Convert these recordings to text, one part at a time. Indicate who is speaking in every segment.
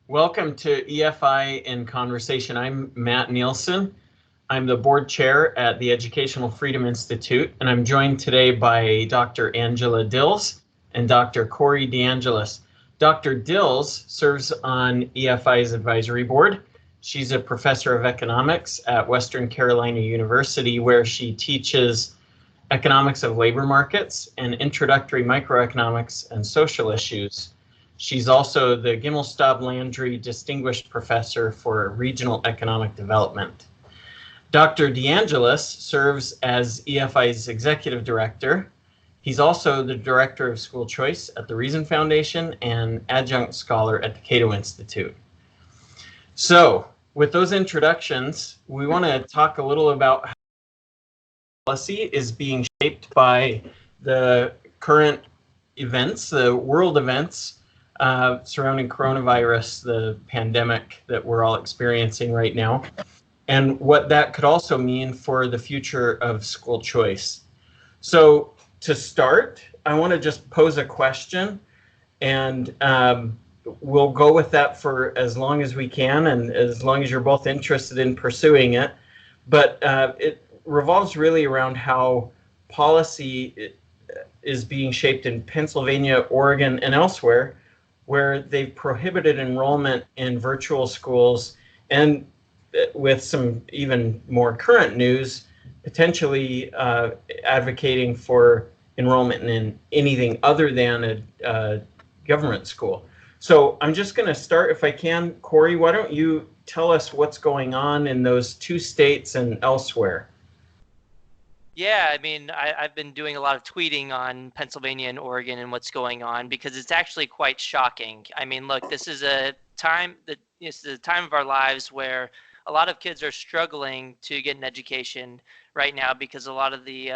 Speaker 1: Welcome to EFI in Conversation. I'm Matt Nielsen. I'm the board chair at the Educational Freedom Institute, and I'm joined today by Dr. Angela Dills and Dr. Corey DeAngelis. Dr. Dills serves on EFI's advisory board. She's a professor of economics at Western Carolina University, where she teaches economics of labor markets and introductory microeconomics and social issues. She's also the Gimelstob Landry Distinguished Professor for Regional Economic Development. Dr. DeAngelis serves as EFI's Executive Director. He's also the Director of School Choice at the Reason Foundation and Adjunct Scholar at the Cato Institute. So, with those introductions, we want to talk a little about how policy is being shaped by the current events, the world events, surrounding coronavirus, the pandemic that we're all experiencing right now, and what that could also mean for the future of school choice. So to start, I want to just pose a question, and we'll go with that for as long as we can, and as long as you're both interested in pursuing it. But it revolves really around how policy is being shaped in Pennsylvania, Oregon, and elsewhere, where they've prohibited enrollment in virtual schools, and with some even more current news, potentially advocating for enrollment in anything other than a government school. So I'm just going to start, if I can. Corey, why don't you tell us what's going on in those two states and elsewhere?
Speaker 2: Yeah, I mean, I've been doing a lot of tweeting on Pennsylvania and Oregon and what's going on, because it's actually quite shocking. I mean, look, this is a time of our lives where a lot of kids are struggling to get an education right now, because a lot of the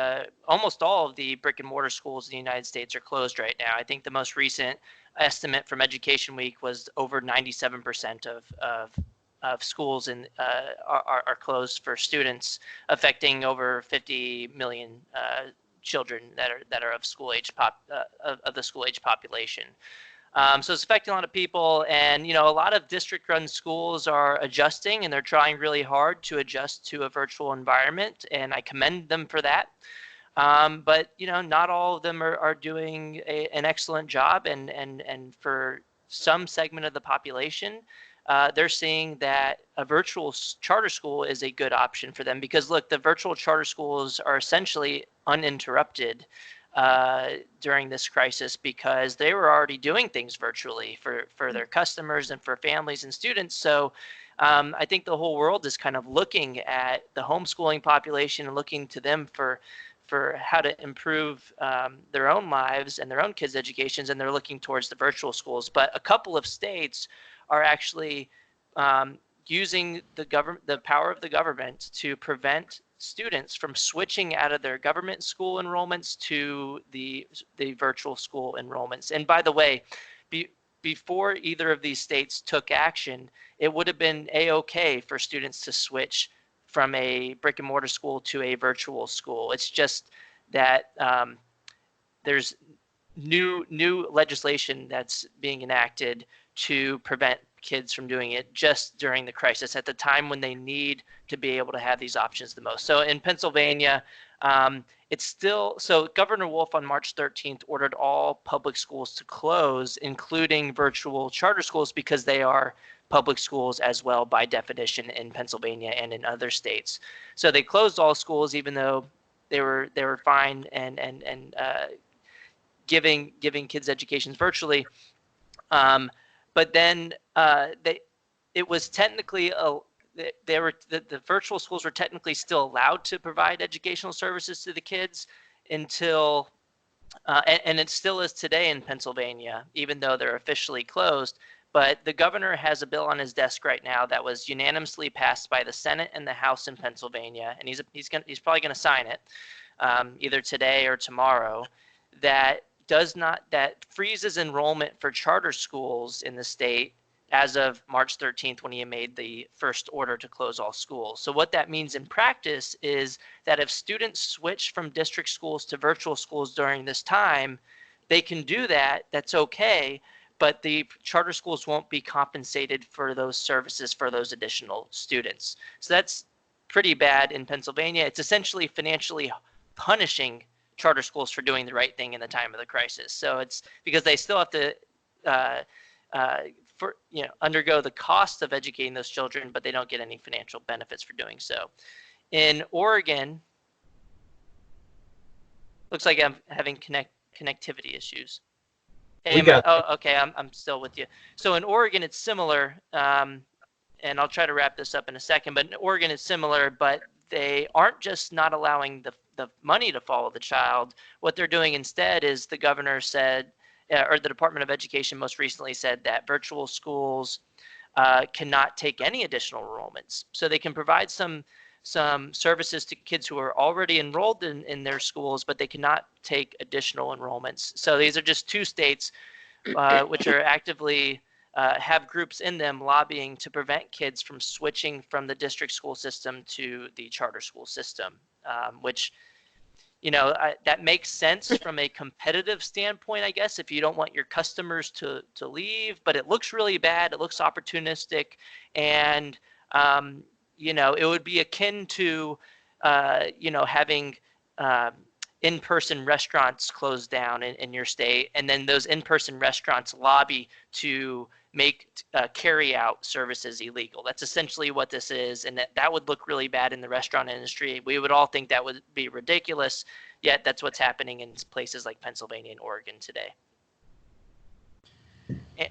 Speaker 2: almost all of the brick and mortar schools in the United States are closed right now. I think the most recent estimate from Education Week was over 97% of schools are closed for students, affecting over 50 million children that are of school age of the school age population. So it's affecting a lot of people, and a lot of district-run schools are adjusting, and they're trying really hard to adjust to a virtual environment, and I commend them for that. But not all of them are doing an excellent job, and for some segment of the population, they're seeing that a virtual charter school is a good option for them, because look, the virtual charter schools are essentially uninterrupted during this crisis, because they were already doing things virtually for their customers and for families and students. So I think the whole world is kind of looking at the homeschooling population and looking to them for how to improve their own lives and their own kids' educations, and they're looking towards the virtual schools. But a couple of states are actually using the power of the government to prevent students from switching out of their government school enrollments to the virtual school enrollments. And by the way, before either of these states took action, it would have been a-okay for students to switch from a brick and mortar school to a virtual school. It's just that there's new legislation that's being enacted to prevent kids from doing it just during the crisis, at the time when they need to be able to have these options the most. So in Pennsylvania, it's still, so Governor Wolf on March 13th ordered all public schools to close, including virtual charter schools, because they are public schools as well by definition in Pennsylvania and in other states. So they closed all schools, even though they were fine and giving kids educations virtually. But then it was technically the virtual schools were technically still allowed to provide educational services to the kids until and it still is today in Pennsylvania, even though they're officially closed. But the governor has a bill on his desk right now that was unanimously passed by the Senate and the House in Pennsylvania, and he's probably going to sign it either today or tomorrow, that freezes enrollment for charter schools in the state as of March 13th, when he made the first order to close all schools. So what that means in practice is that if students switch from district schools to virtual schools during this time, they can do that. That's okay. but the charter schools won't be compensated for those services for those additional students. So that's pretty bad in Pennsylvania. It's essentially financially punishing charter schools for doing the right thing in the time of the crisis. So it's because they still have to undergo the cost of educating those children, but they don't get any financial benefits for doing so. In Oregon, looks like I'm having connectivity issues. Hey, okay, I'm still with you. So in Oregon, it's similar, and I'll try to wrap this up in a second, but in Oregon, it's similar, but they aren't just not allowing the money to follow the child. What they're doing instead is the governor said, or the Department of Education most recently said that virtual schools cannot take any additional enrollments. So they can provide some services to kids who are already enrolled in their schools, but they cannot take additional enrollments. So these are just 2 states which are actively have groups in them lobbying to prevent kids from switching from the district school system to the charter school system, which, that makes sense from a competitive standpoint, I guess, if you don't want your customers to leave, but it looks really bad. It looks opportunistic, and it would be akin to, having in-person restaurants closed down in your state, and then those in-person restaurants lobby to make carry-out services illegal. That's essentially what this is, and that would look really bad in the restaurant industry. We would all think that would be ridiculous, yet that's what's happening in places like Pennsylvania and Oregon today.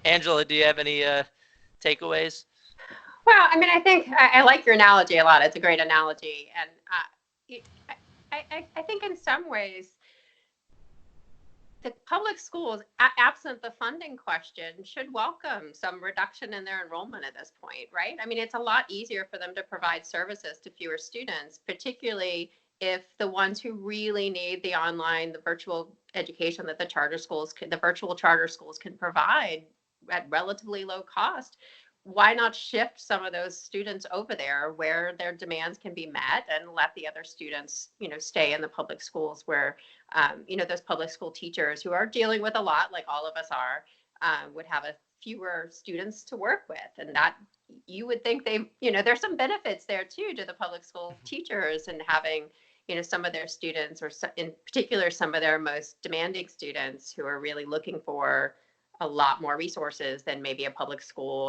Speaker 2: Angela, do you have any takeaways?
Speaker 3: Well, I mean, I think I like your analogy a lot. It's a great analogy. And I think in some ways, the public schools, absent the funding question, should welcome some reduction in their enrollment at this point, right? I mean, it's a lot easier for them to provide services to fewer students, particularly if the ones who really need the online, the virtual education that the virtual charter schools can provide at relatively low cost. Why not shift some of those students over there where their demands can be met, and let the other students, stay in the public schools where, those public school teachers who are dealing with a lot, like all of us are, would have fewer students to work with. And that, you would think there's some benefits there too to the public school teachers, and having, some of their students, or in particular, some of their most demanding students who are really looking for a lot more resources than maybe a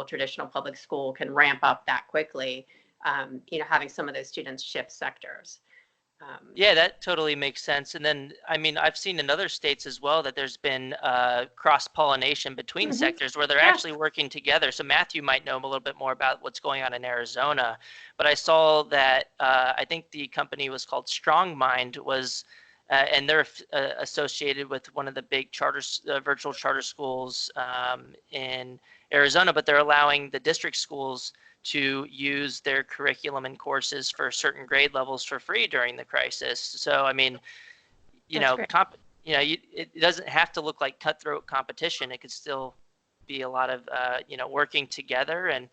Speaker 3: traditional public school can ramp up that quickly, having some of those students shift sectors.
Speaker 2: Yeah, that totally makes sense. And then, I mean, I've seen in other states as well that there's been cross-pollination between sectors where they're actually working together. So Matthew might know a little bit more about what's going on in Arizona, but I saw that I think the company was called StrongMind and they're associated with one of the big virtual charter schools in Arizona, but they're allowing the district schools to use their curriculum and courses for certain grade levels for free during the crisis. So, I mean, it doesn't have to look like cutthroat competition. It could still be a lot of, working together. And,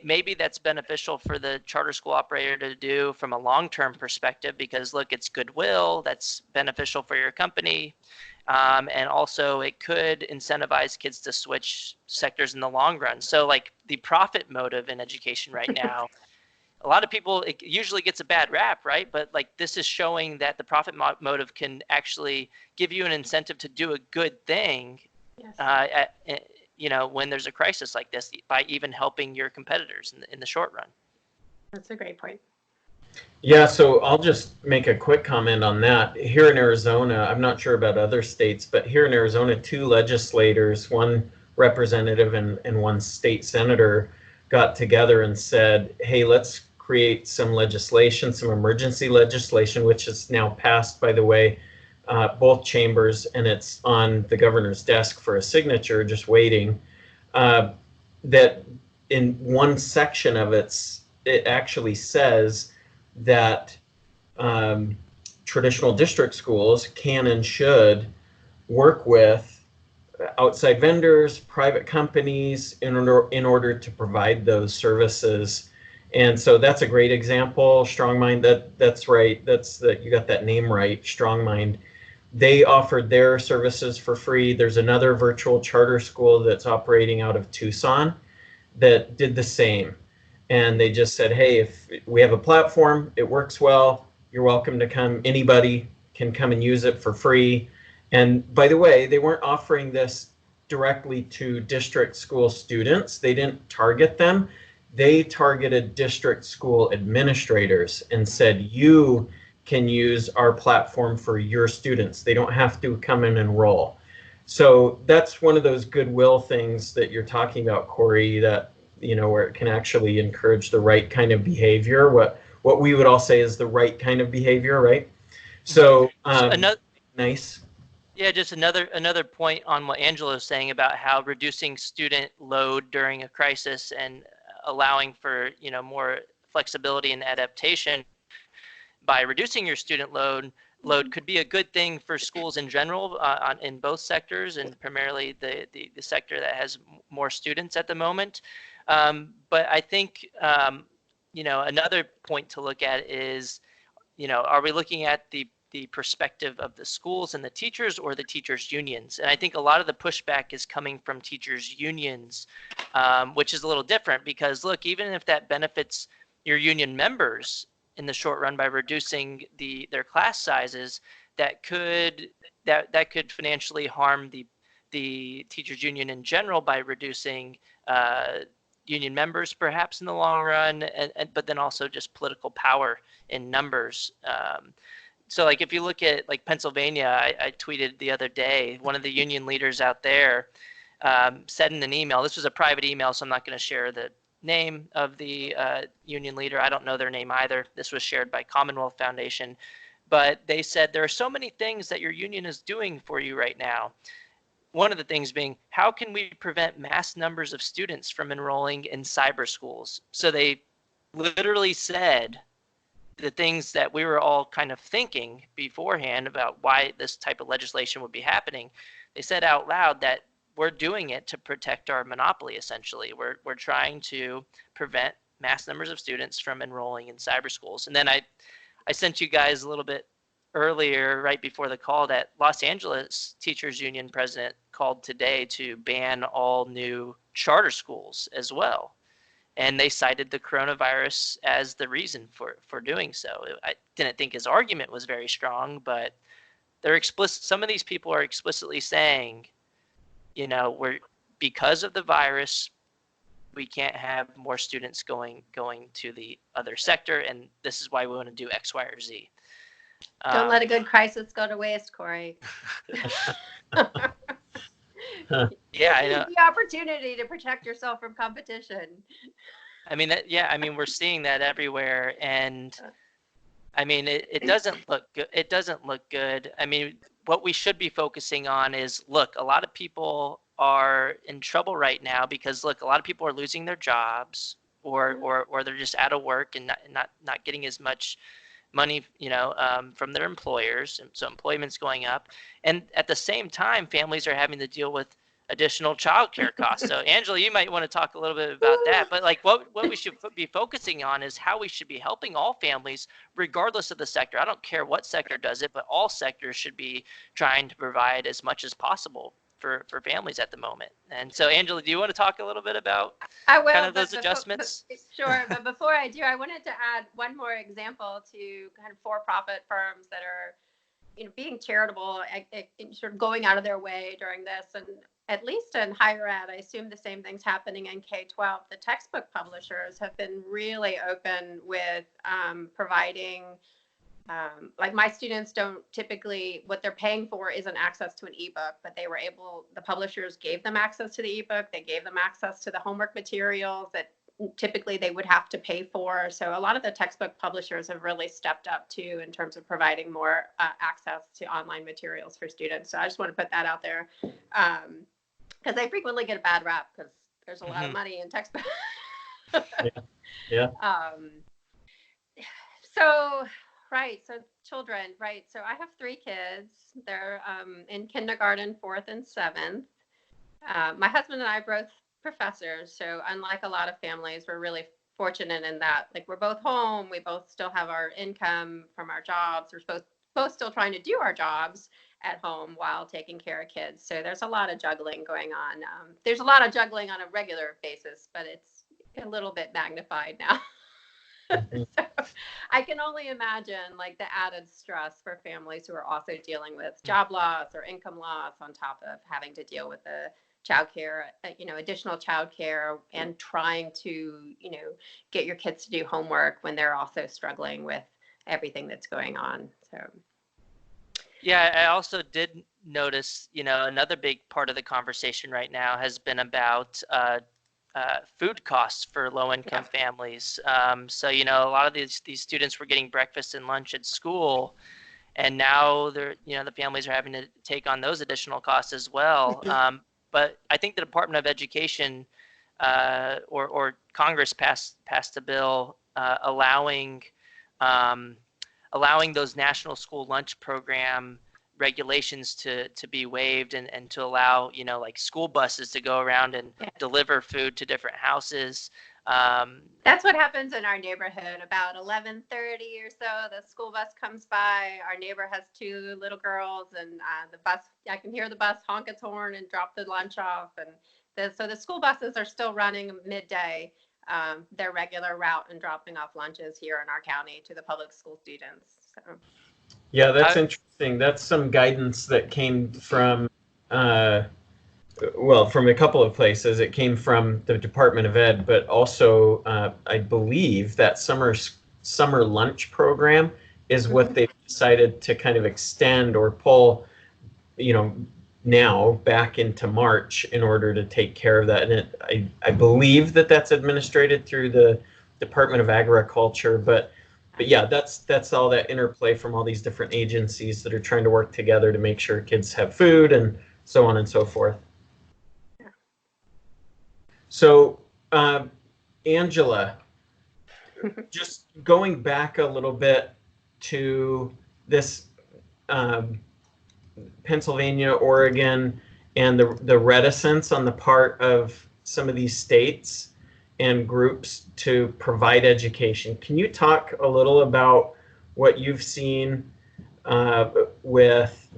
Speaker 2: maybe that's beneficial for the charter school operator to do from a long-term perspective, because look, it's goodwill, that's beneficial for your company. And also it could incentivize kids to switch sectors in the long run. So like the profit motive in education right now, a lot of people, it usually gets a bad rap, right? But like this is showing that the profit motive can actually give you an incentive to do a good thing. Yes. When there's a crisis like this, by even helping your competitors in the short run.
Speaker 3: That's a great point.
Speaker 1: Yeah, so I'll just make a quick comment on that. Here in Arizona, I'm not sure about other states, but here in Arizona, 2 legislators, one representative and one state senator, got together and said, hey, let's create some legislation, some emergency legislation, which is now passed, by the way, both chambers, and it's on the governor's desk for a signature, just waiting, that in one section of it actually says that traditional district schools can and should work with outside vendors, private companies in order to provide those services. And so that's a great example. StrongMind, that's right. You got that name right, StrongMind. They offered their services for free. There's another virtual charter school that's operating out of Tucson that did the same. And they just said, hey, if we have a platform, it works well, you're welcome to come. Anybody can come and use it for free. And by the way, they weren't offering this directly to district school students. They didn't target them. They targeted district school administrators and said, you can use our platform for your students. They don't have to come and enroll. So that's one of those goodwill things that you're talking about, Corey, that, where it can actually encourage the right kind of behavior, what we would all say is the right kind of behavior, right? So nice.
Speaker 2: Yeah, just another point on what Angela was saying about how reducing student load during a crisis and allowing for more flexibility and adaptation by reducing your student load could be a good thing for schools in general in both sectors, and primarily the sector that has more students at the moment. But I think another point to look at is are we looking at the perspective of the schools and the teachers, or the teachers unions? And I think a lot of the pushback is coming from teachers unions, which is a little different, because look, even if that benefits your union members in the short run by reducing their class sizes, that could financially harm the teachers union in general by reducing union members perhaps in the long run, but then also just political power in numbers. So like if you look at like Pennsylvania, I tweeted the other day, one of the union leaders out there said in an email, this was a private email, so I'm not going to share the name of the union leader. I don't know their name either. This was shared by Commonwealth Foundation. But they said, there are so many things that your union is doing for you right now. One of the things being, how can we prevent mass numbers of students from enrolling in cyber schools? So they literally said the things that we were all kind of thinking beforehand about why this type of legislation would be happening. They said out loud that we're doing it to protect our monopoly, essentially. We're trying to prevent mass numbers of students from enrolling in cyber schools. And then I sent you guys a little bit earlier, right before the call, that Los Angeles Teachers Union president called today to ban all new charter schools as well. And they cited the coronavirus as the reason for doing so. I didn't think his argument was very strong, but they're explicit. Some of these people are explicitly saying, we're, because of the virus, we can't have more students going to the other sector, and this is why we want to do X, Y, or Z.
Speaker 3: Don't let a good crisis go to waste, Corey.
Speaker 2: Yeah, I know.
Speaker 3: The opportunity to protect yourself from competition.
Speaker 2: I mean, we're seeing that everywhere, and I mean, it doesn't look good. It doesn't look good. I mean, what we should be focusing on is, look, a lot of people are in trouble right now because, look, a lot of people are losing their jobs, or they're just out of work and not getting as much money, from their employers, and so employment's going up. And at the same time, families are having to deal with additional childcare costs. So Angela, you might want to talk a little bit about that. But like what we should be focusing on is how we should be helping all families, regardless of the sector. I don't care what sector does it, but all sectors should be trying to provide as much as possible for families at the moment. And so Angela, do you want to talk a little bit about kind of those adjustments?
Speaker 3: Sure, but before I do, I wanted to add one more example to kind of for-profit firms that are being charitable, sort of going out of their way during this. And at least in higher ed, I assume the same thing's happening in K-12. The textbook publishers have been really open with providing, like my students don't typically, what they're paying for isn't access to an ebook, but the publishers gave them access to the ebook. They gave them access to the homework materials that typically they would have to pay for. So a lot of the textbook publishers have really stepped up too in terms of providing more access to online materials for students. So I just want to put that out there because they frequently get a bad rap because there's a lot of money in textbooks.
Speaker 1: Yeah.
Speaker 3: So children, right. So I have 3 kids. They're in kindergarten, 4th and 7th. My husband and I are both professors, so unlike a lot of families, we're really fortunate in that, like, we're both home, we both still have our income from our jobs, we're both still trying to do our jobs at home while taking care of kids. So there's a lot of juggling going on. There's a lot of juggling on a regular basis, but it's a little bit magnified now. So I can only imagine like the added stress for families who are also dealing with job loss or income loss on top of having to deal with the childcare, additional childcare, and trying to, get your kids to do homework when they're also struggling with everything that's going on. So.
Speaker 2: Yeah, I also did notice, another big part of the conversation right now has been about food costs for low-income families. So, a lot of these students were getting breakfast and lunch at school, and now they're, the families are having to take on those additional costs as well. But I think the Department of Education or Congress passed a bill allowing those national school lunch program regulations to be waived and to allow, like school buses to go around and deliver food to different houses.
Speaker 3: That's what happens in our neighborhood. About 11:30 or so, the school bus comes by. Our neighbor has 2 little girls, and I can hear the bus honk its horn and drop the lunch off. And so the school buses are still running midday, their regular route, and dropping off lunches here in our county to the public school students. So.
Speaker 1: Yeah, that's interesting. That's some guidance that came from, from a couple of places. It came from the Department of Ed, but also I believe that summer lunch program is what they've decided to kind of extend or pull, now back into March in order to take care of that. And I believe that that's administrated through the Department of Agriculture, but yeah, that's all that interplay from all these different agencies that are trying to work together to make sure kids have food and so on and so forth.
Speaker 3: Yeah.
Speaker 1: So, Angela, just going back a little bit to this Pennsylvania, Oregon, and the reticence on the part of some of these states and groups to provide education. Can you talk a little about what you've seen with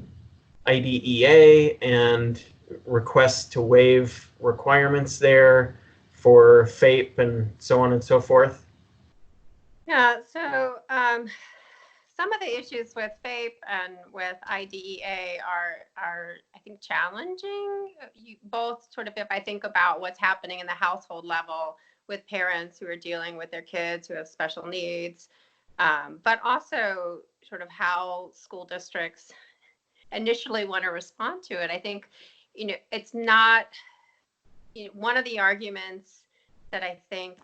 Speaker 1: IDEA and requests to waive requirements there for FAPE and so on and so forth?
Speaker 3: Yeah, so some of the issues with FAPE and with IDEA are I think challenging. Both sort of, if I think about what's happening in the household level with parents who are dealing with their kids who have special needs, but also sort of how school districts initially want to respond to it. I think, it's not, one of the arguments that I think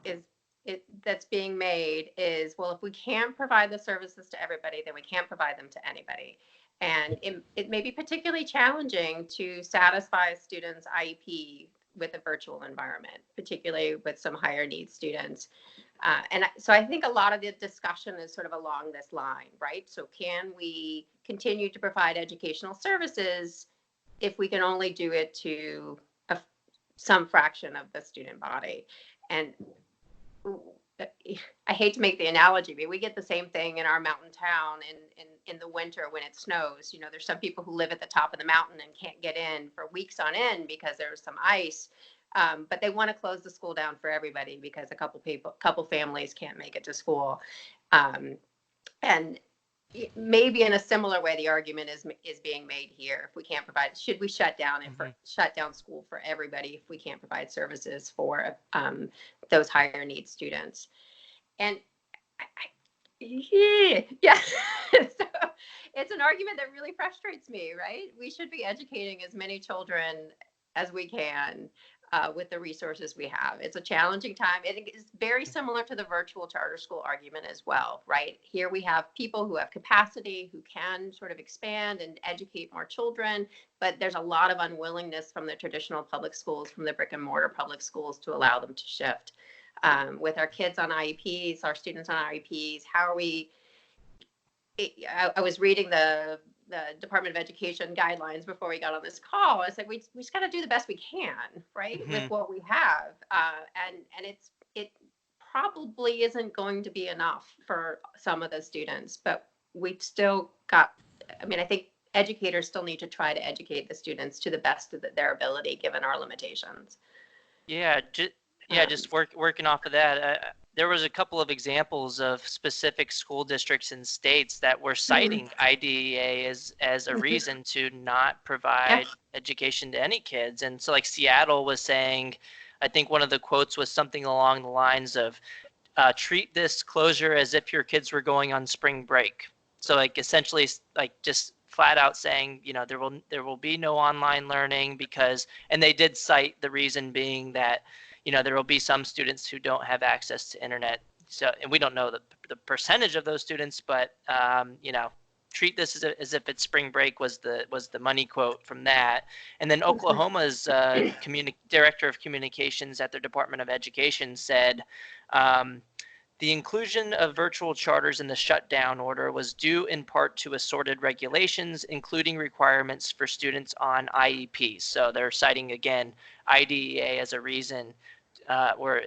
Speaker 3: that's being made is, well, if we can't provide the services to everybody, then we can't provide them to anybody. And it may be particularly challenging to satisfy a student's IEP with a virtual environment, particularly with some higher needs students. So I think a lot of the discussion is sort of along this line, right? So can we continue to provide educational services if we can only do it to some fraction of the student body? And I hate to make the analogy, but we get the same thing in our mountain town in the winter when it snows. There's some people who live at the top of the mountain and can't get in for weeks on end because there's some ice. But they want to close the school down for everybody because a couple families can't make it to school. And maybe in a similar way, the argument is being made here. If we can't provide, should we shut down shut down school for everybody if we can't provide services for those higher needs students? And yeah, so it's an argument that really frustrates me, right? We should be educating as many children as we can with the resources we have. It's a challenging time. It is very similar to the virtual charter school argument as well, right? Here we have people who have capacity, who can sort of expand and educate more children, but there's a lot of unwillingness from the traditional public schools, from the brick and mortar public schools, to allow them to shift. With our kids on IEPs, our students on IEPs, how are we? I was reading the Department of Education guidelines before we got on this call. It's like we just got to do the best we can, right, with what we have, and it probably isn't going to be enough for some of the students, but we've still got I mean, I think educators still need to try to educate the students to the best of their ability, given our limitations.
Speaker 2: Yeah, just working off of that. There was a couple of examples of specific school districts and states that were citing IDEA as a reason to not provide education to any kids. And so like Seattle was saying, I think one of the quotes was something along the lines of, treat this closure as if your kids were going on spring break. So like essentially like just flat out saying, there will be no online learning because, and they did cite the reason being that, there will be some students who don't have access to internet. So, and we don't know the percentage of those students, but, treat this as if it's spring break was the money quote from that. And then Oklahoma's director of communications at their Department of Education said, the inclusion of virtual charters in the shutdown order was due in part to assorted regulations, including requirements for students on IEPs. So they're citing again IDEA as a reason, or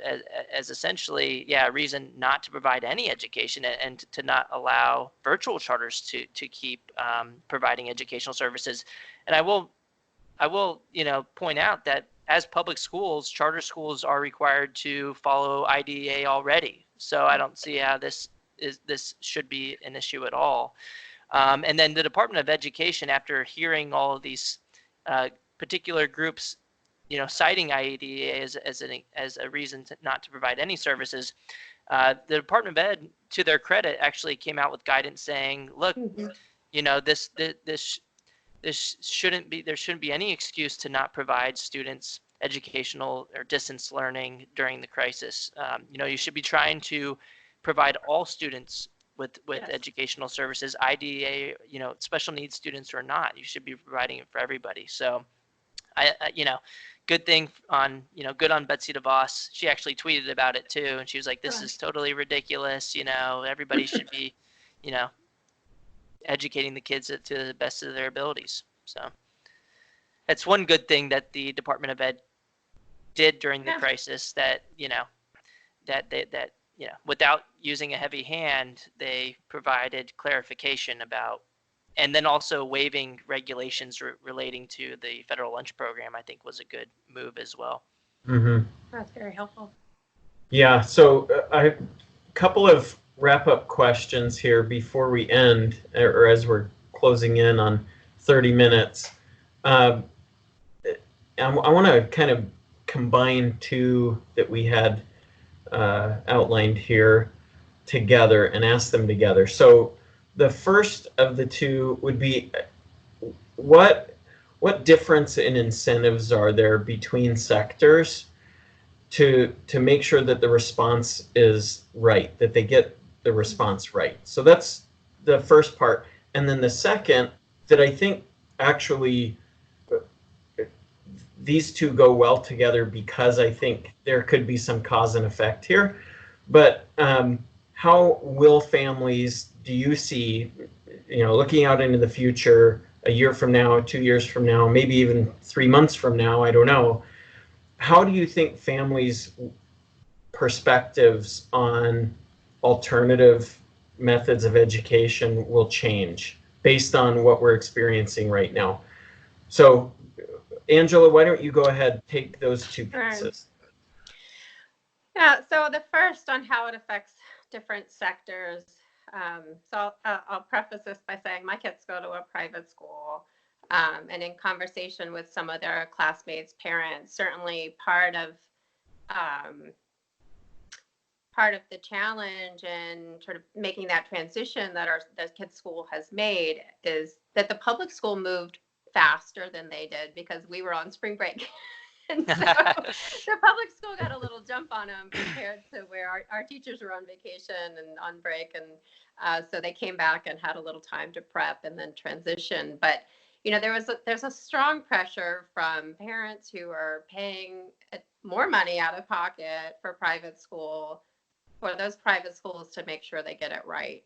Speaker 2: as essentially, a reason not to provide any education and to not allow virtual charters to keep providing educational services. And I will, point out that as public schools, charter schools are required to follow IDEA already. So I don't see how this should be an issue at all. And then the Department of Education, after hearing all of these particular groups, citing IDEA as a reason not to provide any services, the Department of Ed, to their credit, actually came out with guidance saying, look, this shouldn't be, there shouldn't be any excuse to not provide students educational or distance learning during the crisis. You should be trying to provide all students with educational services, IDEA, special needs students or not. You should be providing it for everybody. So, good thing on, good on Betsy DeVos. She actually tweeted about it too, and she was like, "This is totally ridiculous. Everybody should be, educating the kids to the best of their abilities." So, that's one good thing that the Department of Ed did during the crisis. That without using a heavy hand, they provided clarification about, and then also waiving regulations relating to the federal lunch program, I think was a good move as well.
Speaker 1: Mm-hmm.
Speaker 3: That's very helpful.
Speaker 1: Yeah, so a couple of wrap-up questions here before we end, or as we're closing in on 30 minutes. I want to kind of combine two that we had outlined here together and ask them together. So the first of the two would be, what difference in incentives are there between sectors to make sure that the response is right, that they get the response right? So that's the first part. And then the second, that I think actually these two go well together, because I think there could be some cause and effect here. But how will families, do you see, looking out into the future, a year from now, 2 years from now, maybe even 3 months from now, I don't know, how do you think families' perspectives on alternative methods of education will change based on what we're experiencing right now? So, Angela, why don't you go ahead, take those two pieces.
Speaker 3: Yeah, so the first on how it affects different sectors. So I'll preface this by saying my kids go to a private school, and in conversation with some of their classmates' parents, certainly part of the challenge and sort of making that transition that the kids' school has made is that the public school moved faster than they did because we were on spring break. And so the public school got a little jump on them compared to where our teachers were on vacation and on break. And so they came back and had a little time to prep and then transition. But, there's a strong pressure from parents who are paying more money out of pocket for private school, for those private schools to make sure they get it right.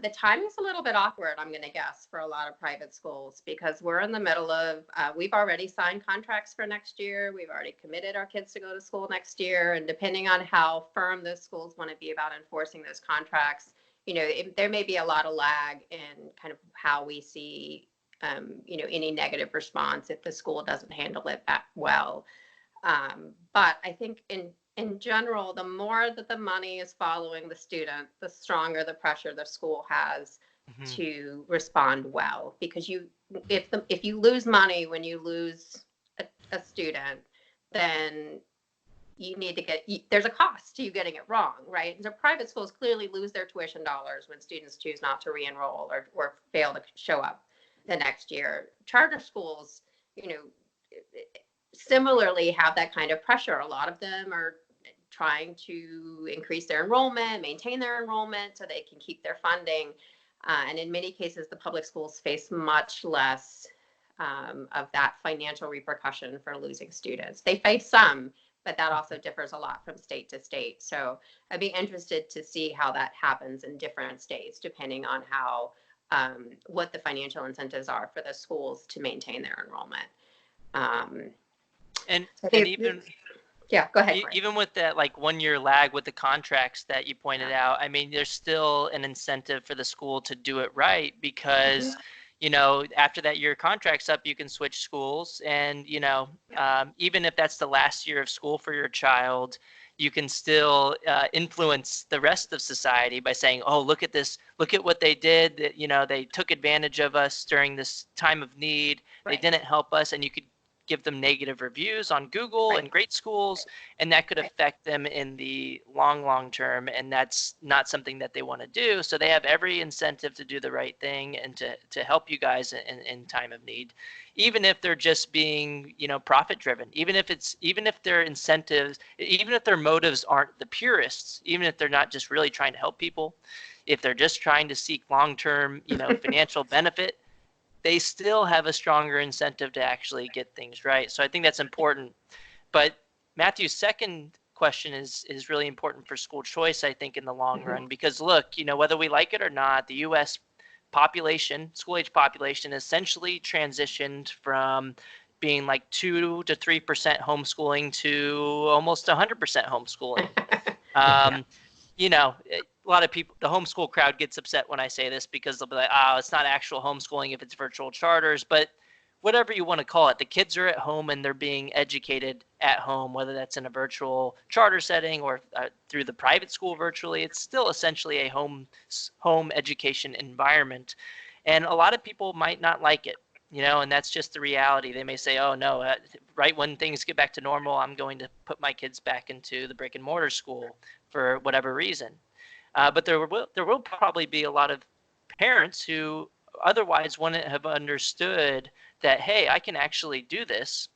Speaker 3: The timing's a little bit awkward, I'm going to guess, for a lot of private schools, because we're in the middle of, we've already signed contracts for next year. We've already committed our kids to go to school next year. And depending on how firm those schools want to be about enforcing those contracts, there may be a lot of lag in kind of how we see, any negative response if the school doesn't handle it that well. But I think in general, the more that the money is following the student, the stronger the pressure the school has to respond well. Because if you lose money when you lose a student, then you need to there's a cost to you getting it wrong, right? And so private schools clearly lose their tuition dollars when students choose not to re-enroll or fail to show up the next year. Charter schools, similarly have that kind of pressure. A lot of them are trying to increase their enrollment, maintain their enrollment so they can keep their funding. And in many cases, the public schools face much less of that financial repercussion for losing students. They face some, but that also differs a lot from state to state. So I'd be interested to see how that happens in different states, depending on how what the financial incentives are for the schools to maintain their enrollment.
Speaker 2: And even
Speaker 3: yeah, go ahead.
Speaker 2: Even with that 1 year lag with the contracts that you pointed out, I mean, there's still an incentive for the school to do it right because after that year contract's up, you can switch schools, and even if that's the last year of school for your child, you can still influence the rest of society by saying, oh, look at this, look at what they did, that they took advantage of us during this time of need. Right. They didn't help us, and you could give them negative reviews on Google right. and great schools, and that could affect them in the long term, and that's not something that they want to do. So they have every incentive to do the right thing and to help you guys in time of need, even if they're just being profit driven, even if their incentives, even if their motives aren't the purest, even if they're not just really trying to help people, if they're just trying to seek long-term financial benefit, they still have a stronger incentive to actually get things right. So I think that's important. But Matthew's second question is really important for school choice, I think, in the long run, because look, whether we like it or not, the U.S. population, school age population, essentially transitioned from being 2 to 3% homeschooling to almost 100% homeschooling. A lot of people, the homeschool crowd gets upset when I say this because they'll be like, oh, it's not actual homeschooling if it's virtual charters, but whatever you want to call it, the kids are at home and they're being educated at home, whether that's in a virtual charter setting or through the private school virtually. It's still essentially a home education environment. And a lot of people might not like it, and that's just the reality. They may say, oh, no, right when things get back to normal, I'm going to put my kids back into the brick and mortar school for whatever reason. But there will probably be a lot of parents who otherwise wouldn't have understood that, hey, I can actually do this.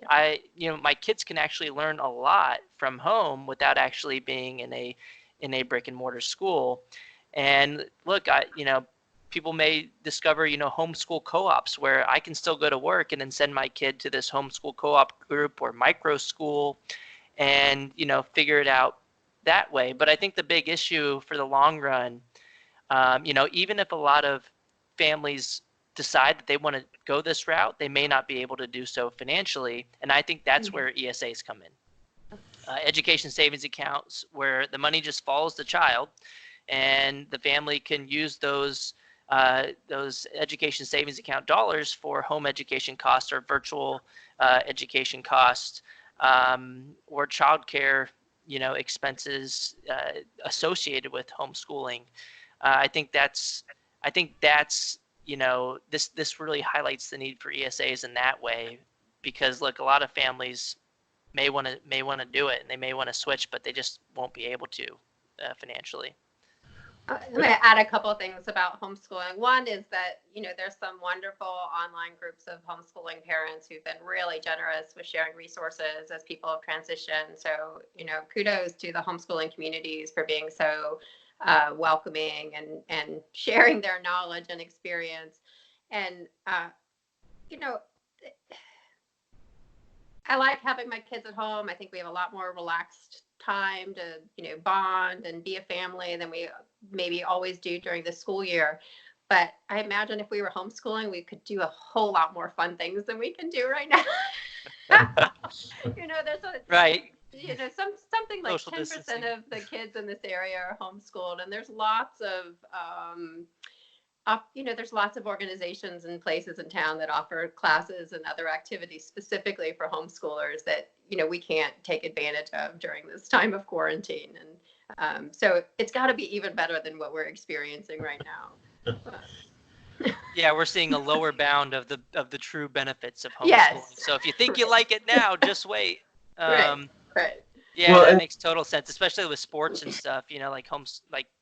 Speaker 2: My kids can actually learn a lot from home without actually being in a brick and mortar school. And look, people may discover, homeschool co-ops where I can still go to work and then send my kid to this homeschool co-op group or micro school and, figure it out that way. But I think the big issue for the long run, even if a lot of families decide that they want to go this route, they may not be able to do so financially. And I think that's where ESAs come in. Education savings accounts where the money just follows the child and the family can use those education savings account dollars for home education costs or virtual education costs or childcare expenses associated with homeschooling. I think that's this really highlights the need for ESAs in that way, because look, a lot of families may want to do it and they may want to switch, but they just won't be able to financially.
Speaker 3: I'm going to add a couple of things about homeschooling. One is that, there's some wonderful online groups of homeschooling parents who've been really generous with sharing resources as people have transitioned. So, kudos to the homeschooling communities for being so welcoming and sharing their knowledge and experience. And, I like having my kids at home. I think we have a lot more relaxed time to, bond and be a family than we maybe always do during the school year. But I imagine if we were homeschooling, we could do a whole lot more fun things than we can do right now.
Speaker 2: Right.
Speaker 3: something like
Speaker 2: Social
Speaker 3: 10%
Speaker 2: distancing.
Speaker 3: of the kids in this area are homeschooled, and there's lots of there's lots of organizations and places in town that offer classes and other activities specifically for homeschoolers that we can't take advantage of during this time of quarantine. And so it's got to be even better than what we're experiencing right now.
Speaker 2: Yeah, we're seeing a lower bound of the true benefits of homeschooling.
Speaker 3: Yes.
Speaker 2: So if you think you like it now, just wait.
Speaker 3: Right.
Speaker 2: Yeah,
Speaker 1: Well,
Speaker 2: that makes total sense, especially with sports and stuff. Like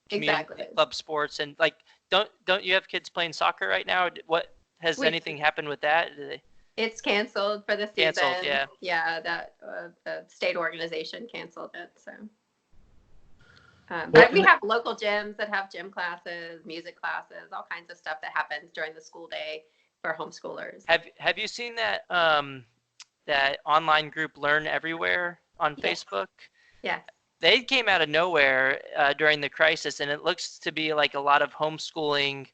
Speaker 2: community
Speaker 3: Exactly.
Speaker 2: club sports, and like don't you have kids playing soccer right now? What has anything happened with that?
Speaker 3: It's canceled for the season.
Speaker 2: Canceled, yeah.
Speaker 3: Yeah, that the state organization canceled it. So, but we have local gyms that have gym classes, music classes, all kinds of stuff that happens during the school day for homeschoolers.
Speaker 2: Have you seen that that online group Learn Everywhere on Facebook?
Speaker 3: Yes.
Speaker 2: They came out of nowhere during the crisis, and it looks to be like a lot of homeschooling,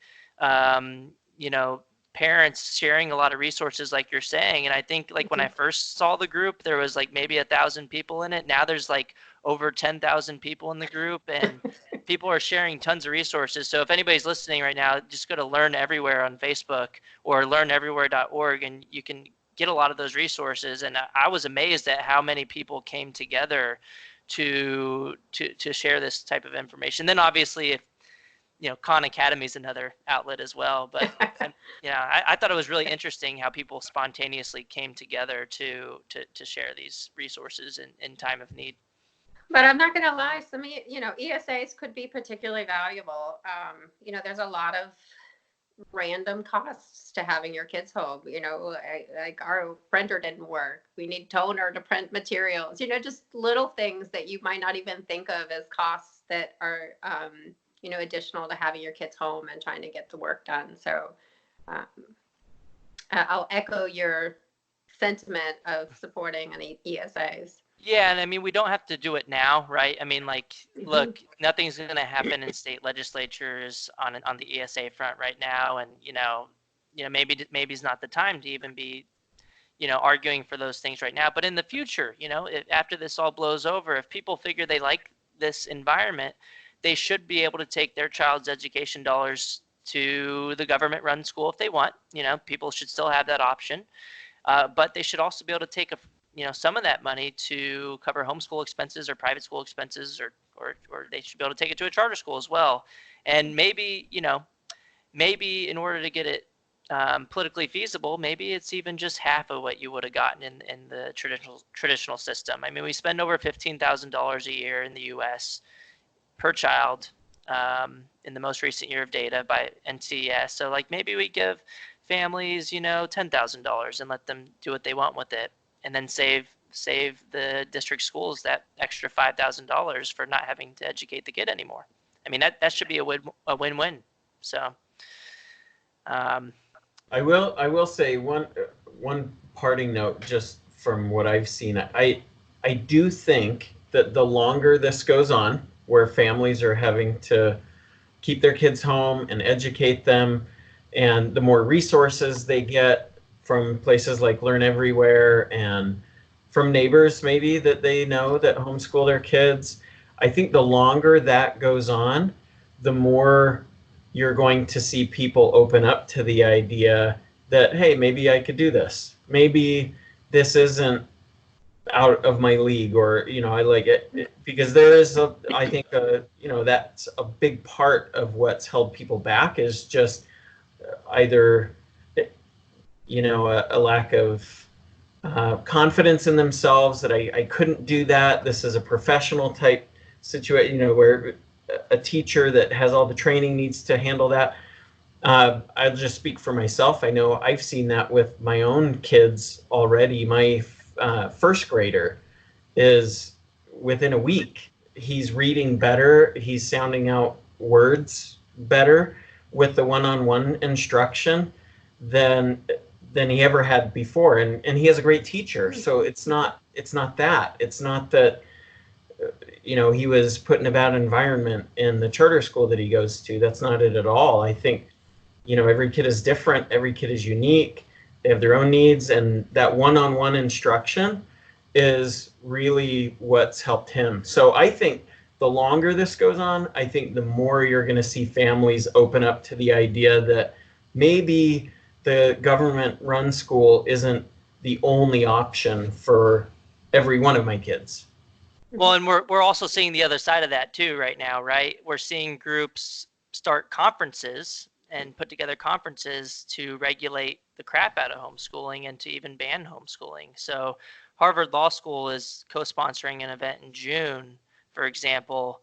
Speaker 2: parents sharing a lot of resources like you're saying. And I think like when I first saw the group, there was like maybe 1,000 people in it. Now there's like over 10,000 people in the group, and people are sharing tons of resources. So if anybody's listening right now, just go to Learn Everywhere on Facebook or learneverywhere.org, and you can get a lot of those resources. And I was amazed at how many people came together to share this type of information. Then obviously, if Khan Academy is another outlet as well. But I thought it was really interesting how people spontaneously came together to share these resources in time of need.
Speaker 3: But I'm not going to lie, some ESAs could be particularly valuable. There's a lot of random costs to having your kids home. Like our printer didn't work. We need toner to print materials. Just little things that you might not even think of as costs that are additional to having your kids home and trying to get the work done. So I'll echo your sentiment of supporting any ESAs.
Speaker 2: Yeah, and I mean, we don't have to do it now, right? I mean, like, look, nothing's going to happen in state legislatures on the ESA front right now, and maybe it's not the time to even be, arguing for those things right now. But in the future, after this all blows over, if people figure they like this environment, they should be able to take their child's education dollars to the government-run school if they want. People should still have that option, but they should also be able to take some of that money to cover homeschool expenses or private school expenses, or they should be able to take it to a charter school as well. And maybe in order to get it politically feasible, maybe it's even just half of what you would have gotten in the traditional system. I mean, we spend over $15,000 a year in the U.S. per child in the most recent year of data by NCES. So like maybe we give families, $10,000 and let them do what they want with it, and then save the district schools that extra $5,000 for not having to educate the kid anymore. I mean, that should be a win-win. So
Speaker 1: I will say one parting note just from what I've seen. I do think that the longer this goes on, where families are having to keep their kids home and educate them, and the more resources they get from places like Learn Everywhere and from neighbors maybe that they know that homeschool their kids, I think the longer that goes on, the more you're going to see people open up to the idea that, hey, maybe I could do this. Maybe this isn't out of my league, or I like it, because there is I think that's a big part of what's held people back, is just either a lack of confidence in themselves, that I couldn't do that. This is a professional type situation, where a teacher that has all the training needs to handle that. I'll just speak for myself. I know I've seen that with my own kids already. My first grader is, within a week, he's reading better, he's sounding out words better with the one-on-one instruction than he ever had before, and he has a great teacher. So it's not that he was put in a bad environment in the charter school that he goes to. That's not it at all. I think every kid is different, every kid is unique, they have their own needs, and that one-on-one instruction is really what's helped him. So I think the longer this goes on, I think the more you're going to see families open up to the idea that maybe the government-run school isn't the only option for every one of my kids.
Speaker 2: Well, and we're also seeing the other side of that too right now, right? We're seeing groups start conferences and put together conferences to regulate the crap out of homeschooling and to even ban homeschooling. So Harvard Law School is co-sponsoring an event in June, for example.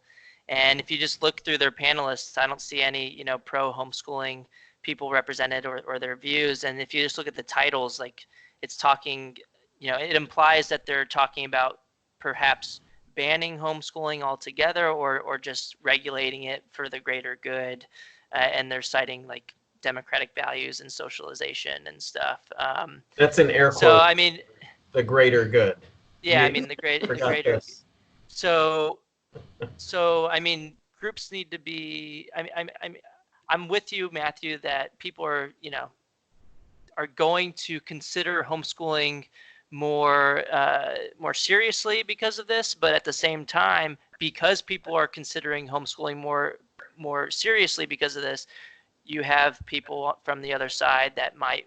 Speaker 2: And if you just look through their panelists, I don't see any, pro homeschooling people represented or their views. And if you just look at the titles, like it's talking, it implies that they're talking about perhaps banning homeschooling altogether or just regulating it for the greater good. And they're citing like democratic values and socialization and stuff.
Speaker 1: That's an air quote.
Speaker 2: So, I mean,
Speaker 1: the greater good.
Speaker 2: Yeah, I mean, the greater.
Speaker 1: This.
Speaker 2: So, I mean, groups need to be, I'm with you, Matthew, that people are, are going to consider homeschooling more seriously because of this, but at the same time, because people are considering homeschooling more seriously because of this, you have people from the other side that might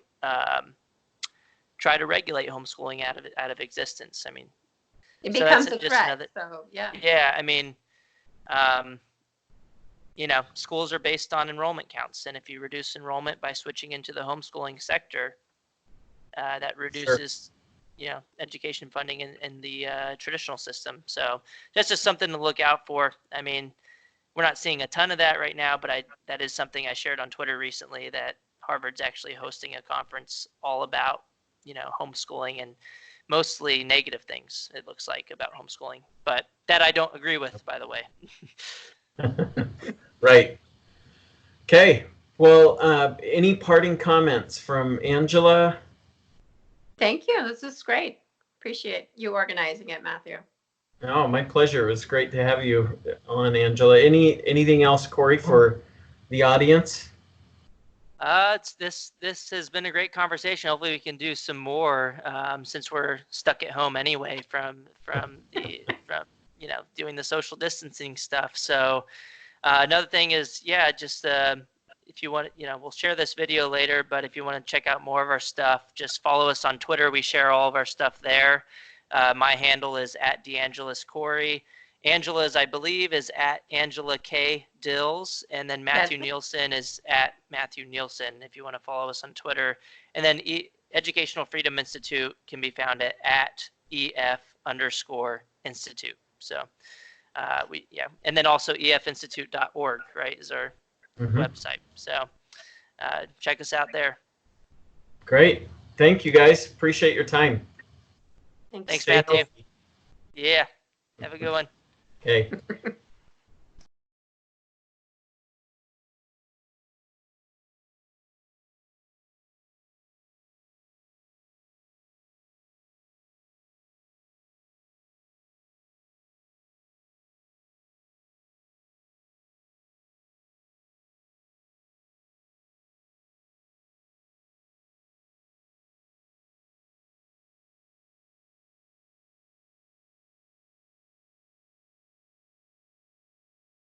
Speaker 2: try to regulate homeschooling out of existence. I mean,
Speaker 3: it becomes a threat. So yeah.
Speaker 2: Yeah, I mean, schools are based on enrollment counts, and if you reduce enrollment by switching into the homeschooling sector, that reduces, education funding in the traditional system. So that's just something to look out for. I mean, we're not seeing a ton of that right now, but that is something I shared on Twitter recently, that Harvard's actually hosting a conference all about, homeschooling and mostly negative things, it looks like, about homeschooling. But that I don't agree with, by the way.
Speaker 1: Right. Okay. Well, any parting comments from Angela?
Speaker 3: Thank you. This is great. Appreciate you organizing it, Matthew.
Speaker 1: Oh, my pleasure. It was great to have you on, Angela. Anything else, Corey, for the audience?
Speaker 2: This has been a great conversation. Hopefully we can do some more since we're stuck at home anyway from doing the social distancing stuff. So another thing is, just if you want, we'll share this video later, but if you want to check out more of our stuff, just follow us on Twitter. We share all of our stuff there. My handle is at DeAngelis Corey. Angela's, I believe, is at Angela K. Dills, and then Matthew Nielsen is at Matthew Nielsen, if you want to follow us on Twitter. And then Educational Freedom Institute can be found at EF_Institute. So and then also efinstitute.org, right, is our website. So check us out there.
Speaker 1: Great. Thank you, guys. Appreciate your time.
Speaker 2: Thanks, Matthew. Yeah. Have a good one.
Speaker 1: Okay.